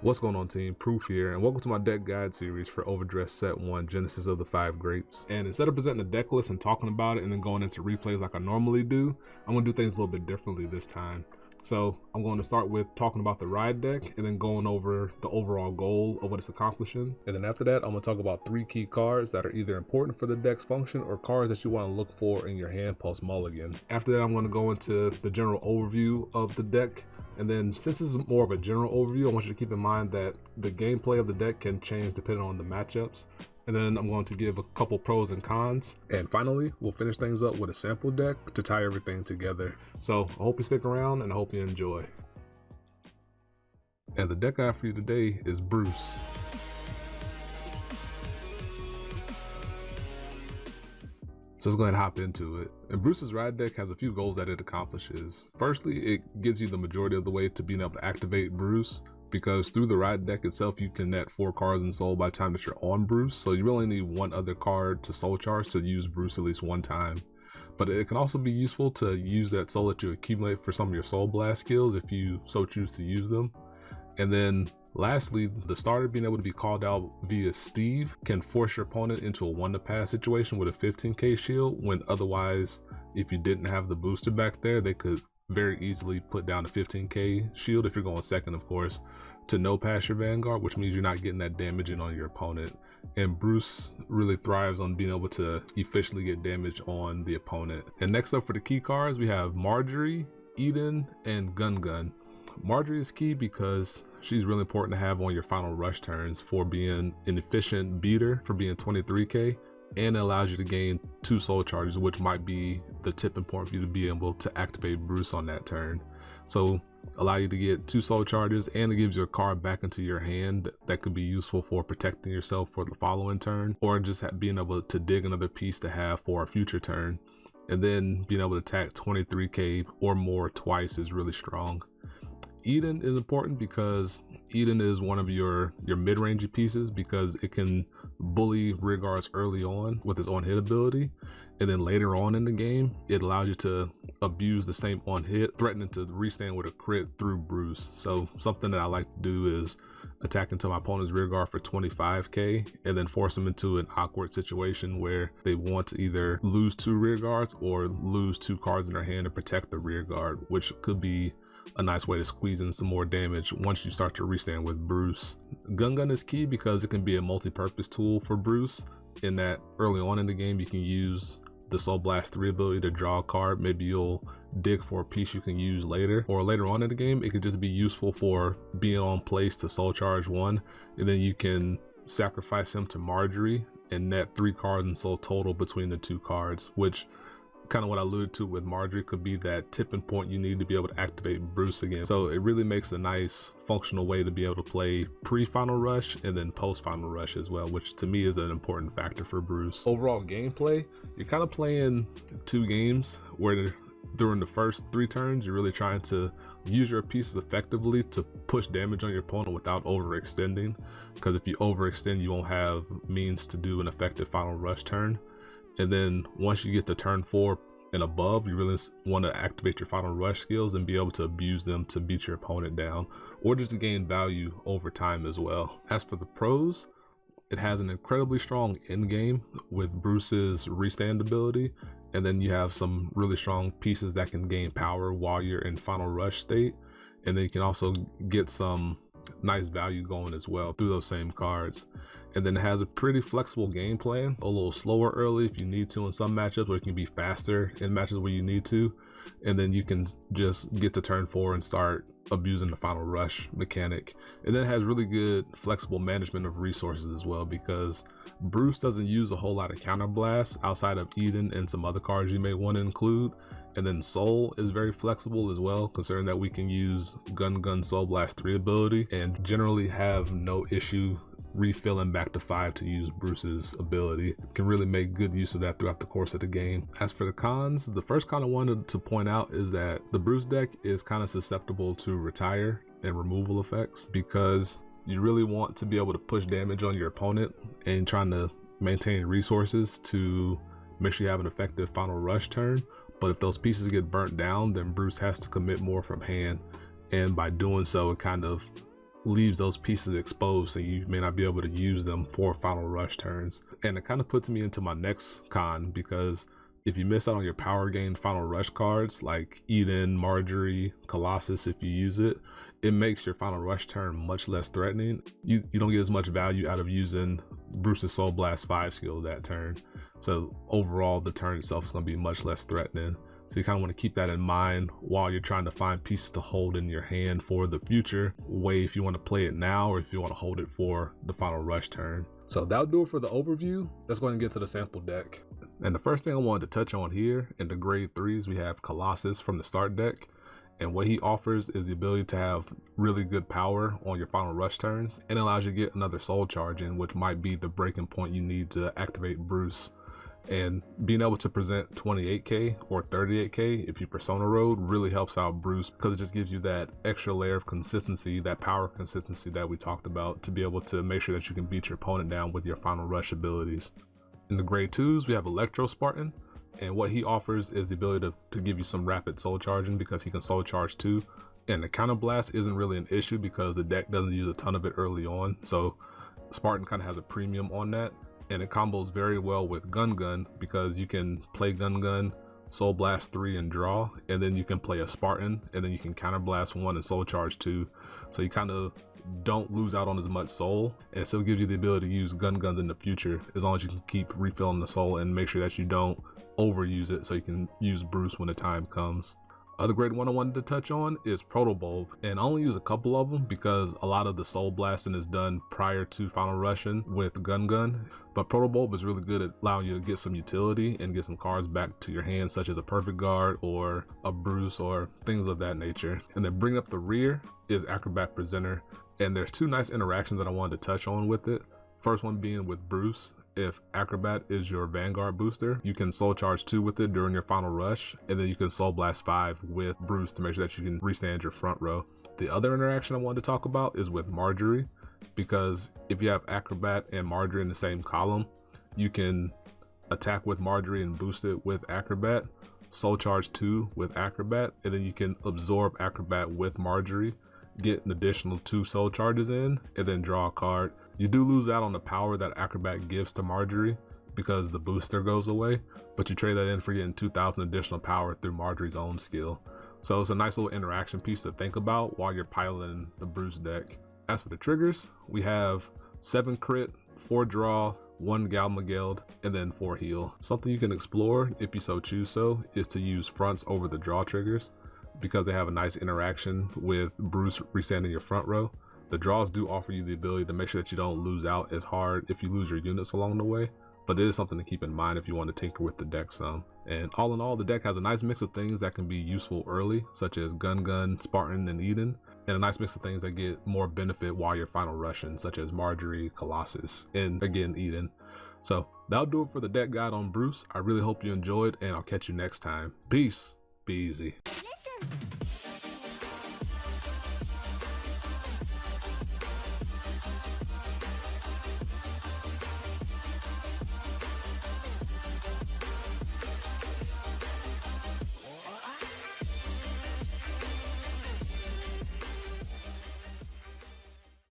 What's going on, team? Proof here, and welcome to my deck guide series for Overdressed Set 1, Genesis of the 5 Greats. And instead of presenting a deck list and talking about it and then going into replays like I normally do, I'm going to do things a little bit differently this time. So I'm going to start with talking about the ride deck and then going over the overall goal of what it's accomplishing. And then after that, I'm going to talk about 3 key cards that are either important for the deck's function or cards that you want to look for in your hand post mulligan. After that, I'm going to go into the general overview of the deck. And then since this is more of a general overview, I want you to keep in mind that the gameplay of the deck can change depending on the matchups. And then I'm going to give a couple pros and cons. And finally, we'll finish things up with a sample deck to tie everything together. So I hope you stick around and I hope you enjoy. And the deck I have for you today is Bruce. So let's go ahead and hop into it. And Bruce's ride deck has a few goals that it accomplishes. Firstly, it gives you the majority of the way to being able to activate Bruce, because through the ride deck itself, you can net 4 cards in soul by the time that you're on Bruce. So you really need one other card to soul charge to use Bruce at least one time. But it can also be useful to use that soul that you accumulate for some of your soul blast skills if you so choose to use them. And then lastly, the starter being able to be called out via Steve can force your opponent into a 1-to-pass situation with a 15k shield, when otherwise, if you didn't have the booster back there, they could very easily put down a 15k shield, if you're going second of course, to no pass your Vanguard, which means you're not getting that damage in on your opponent. And Bruce really thrives on being able to efficiently get damage on the opponent. And next up for the key cards, we have Marjorie, Eden, and Gun. Marjorie is key because she's really important to have on your final rush turns for being an efficient beater, for being 23k, and it allows you to gain 2 soul charges, which might be the tipping point for you to be able to activate Bruce on that turn. So allow you to get 2 soul charges, and it gives you a card back into your hand that could be useful for protecting yourself for the following turn, or just being able to dig another piece to have for a future turn. And then being able to attack 23k or more twice is really strong. Eden is important because Eden is one of your mid-rangey pieces, because it can bully rear guards early on with its on-hit ability, and then later on in the game it allows you to abuse the same on-hit, threatening to restand with a crit through Bruce. So something that I like to do is attack into my opponent's rear guard for 25k and then force them into an awkward situation where they want to either lose 2 rear guards or lose 2 cards in their hand to protect the rear guard, which could be a nice way to squeeze in some more damage once you start to restand with Bruce. Gun is key because it can be a multi-purpose tool for Bruce, in that early on in the game you can use the Soul Blast 3 ability to draw a card. Maybe you'll dig for a piece you can use later, or later on in the game it could just be useful for being on place to soul charge 1, and then you can sacrifice him to Marjorie and net 3 cards in soul total between the 2 cards, which kind of what I alluded to with Marjorie could be that tipping point you need to be able to activate Bruce again. So it really makes a nice functional way to be able to play pre-final rush and then post-final rush as well, which to me is an important factor for Bruce. Overall gameplay, you're kind of playing 2 games where during the first 3 turns you're really trying to use your pieces effectively to push damage on your opponent without overextending, because if you overextend you won't have means to do an effective final rush turn. And then once you get to turn 4 and above, you really want to activate your final rush skills and be able to abuse them to beat your opponent down, or just to gain value over time as well. As for the pros, it has an incredibly strong end game with Bruce's restand ability, and then you have some really strong pieces that can gain power while you're in final rush state, and then you can also get some nice value going as well through those same cards. And then it has a pretty flexible game plan, a little slower early if you need to in some matchups, or it can be faster in matches where you need to, and then you can just get to turn 4 and start abusing the final rush mechanic. And then it has really good flexible management of resources as well, because Bruce doesn't use a whole lot of counter blasts outside of Eden and some other cards you may want to include. And then Soul is very flexible as well, considering that we can use Gun Soul Blast 3 ability and generally have no issue refilling back to 5 to use Bruce's ability. Can really make good use of that throughout the course of the game. As for the cons, the first con I wanted to point out is that the Bruce deck is kind of susceptible to retire and removal effects, because you really want to be able to push damage on your opponent and trying to maintain resources to make sure you have an effective final rush turn. But if those pieces get burnt down, then Bruce has to commit more from hand, and by doing so it kind of leaves those pieces exposed, so you may not be able to use them for final rush turns. And it kind of puts me into my next con, because if you miss out on your power gain final rush cards like Eden, Marjorie, Colossus, if you use it, it makes your final rush turn much less threatening. You don't get as much value out of using Bruce's Soul Blast 5 skill that turn. So overall, the turn itself is going to be much less threatening. So you kind of want to keep that in mind while you're trying to find pieces to hold in your hand for the future way, if you want to play it now or if you want to hold it for the final rush turn. So that'll do it for the overview. Let's go ahead and get to the sample deck. And the first thing I wanted to touch on here, in the grade 3s, we have Colossus from the start deck. And what he offers is the ability to have really good power on your final rush turns, and allows you to get another soul charge in, which might be the breaking point you need to activate Bruce. And being able to present 28k or 38k if you persona road really helps out Bruce, because it just gives you that extra layer of consistency, that power consistency that we talked about, to be able to make sure that you can beat your opponent down with your final rush abilities. In the grade 2s, we have Electro Spartan, and what he offers is the ability to give you some rapid soul charging, because he can soul charge too. And the counter blast isn't really an issue because the deck doesn't use a ton of it early on, so Spartan kind of has a premium on that. And it combos very well with Gun, because you can play Gun, Soul Blast 3 and draw, and then you can play a Spartan, and then you can counter blast 1 and soul charge 2. So you kind of don't lose out on as much soul, and it still gives you the ability to use guns in the future, as long as you can keep refilling the soul and make sure that you don't overuse it, so you can use Bruce when the time comes. Other grade 1 I wanted to touch on is Proto Bulb, and I only use a couple of them because a lot of the soul blasting is done prior to final rushing with Gun, but Proto Bulb is really good at allowing you to get some utility and get some cards back to your hand, such as a Perfect Guard or a Bruce or things of that nature. And then bring up the rear is Acrobat Presenter, and there's two nice interactions that I wanted to touch on with it. First one being with Bruce. If Acrobat is your Vanguard booster, you can soul charge 2 with it during your final rush, and then you can soul blast 5 with Bruce to make sure that you can restand your front row. The other interaction I wanted to talk about is with Marjorie, because if you have Acrobat and Marjorie in the same column, you can attack with Marjorie and boost it with Acrobat, soul charge 2 with Acrobat, and then you can absorb Acrobat with Marjorie, get an additional 2 soul charges in, and then draw a card. You do lose out on the power that Acrobat gives to Marjorie because the booster goes away, but you trade that in for getting 2,000 additional power through Marjorie's own skill. So it's a nice little interaction piece to think about while you're piloting the Bruce deck. As for the triggers, we have 7 crit, 4 draw, 1 Galmageld, and then 4 heal. Something you can explore if you so choose so is to use fronts over the draw triggers, because they have a nice interaction with Bruce resanding your front row. The draws do offer you the ability to make sure that you don't lose out as hard if you lose your units along the way, but it is something to keep in mind if you want to tinker with the deck some. And all in all, the deck has a nice mix of things that can be useful early, such as Gun, Spartan, and Eden, and a nice mix of things that get more benefit while you're final rushing, such as Marjorie, Colossus, and again, Eden. So that'll do it for the deck guide on Bruce. I really hope you enjoyed, and I'll catch you next time. Peace. Be easy. Listen.